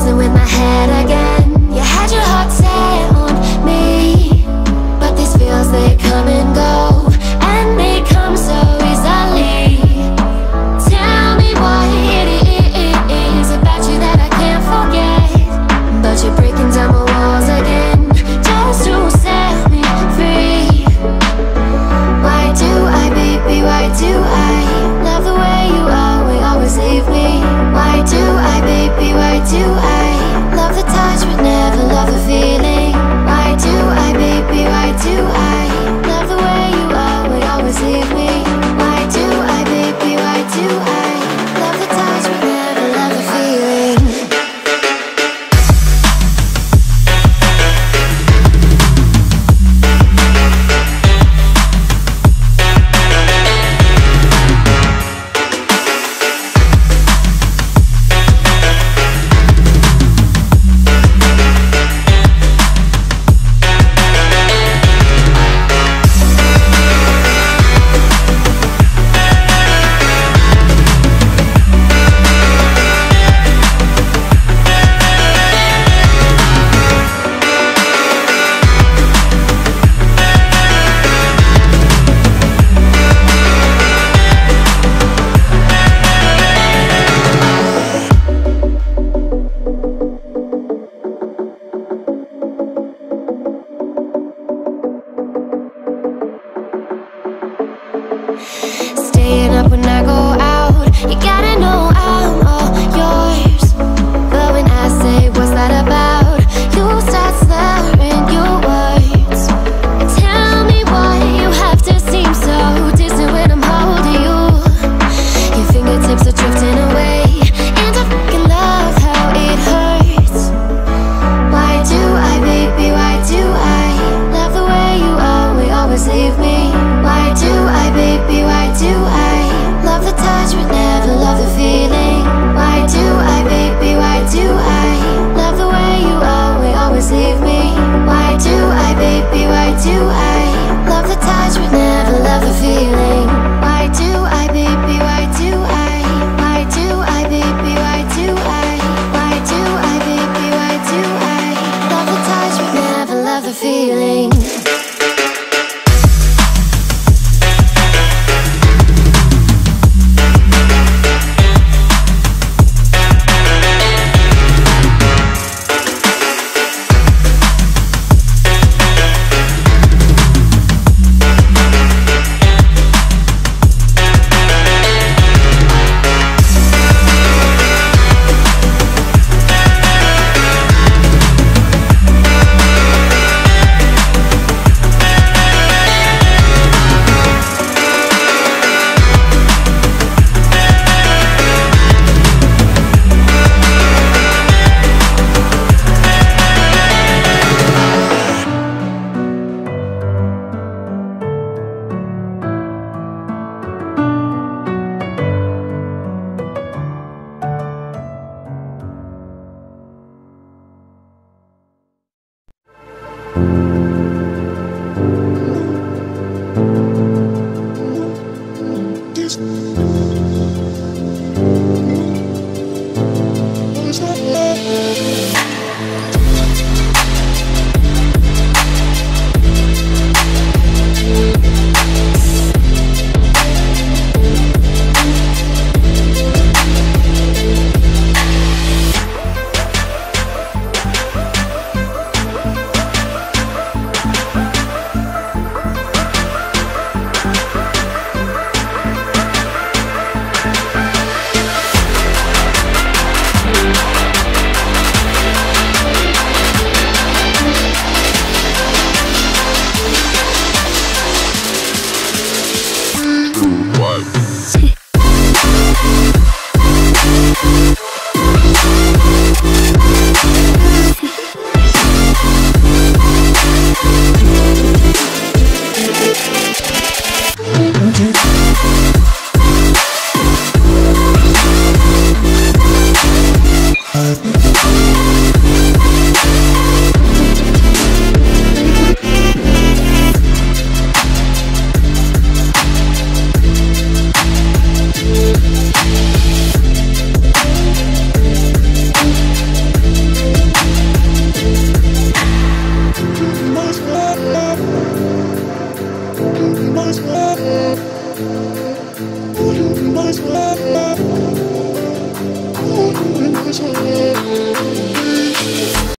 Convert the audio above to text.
messing with my head again. You had your heart set on me, but these feels, they come and go, and they come so easily. Tell me what it is about you that I can't forget, but you're breaking down my walls again, just to set me free. Why do I, baby, why do I love the way you always leave me? Why do I, baby, why do I love the touch but never love the feeling? Why do I, baby, why do I love the way you always leave me? Why do I, baby, why do I love the touch but never love the feeling? Staying up when I go out, you gotta know I'm all yours. But when I say what's that about, you start slurring your words. Tell me why you have to seem so distant when I'm holding you. Your fingertips are drifting away, and I fucking love how it hurts. Why do I, baby, why do I love the way you always leave me? Why do I, baby, why do I love the touch but never love the feeling? Why do I, baby, why do I love the way you always leave me? Why do I, baby, why do I love the touch but never love the feeling? Why do I, baby, why do I? Why do I, baby, why do I? Why do I, baby, why do I love the touch but never love the feeling?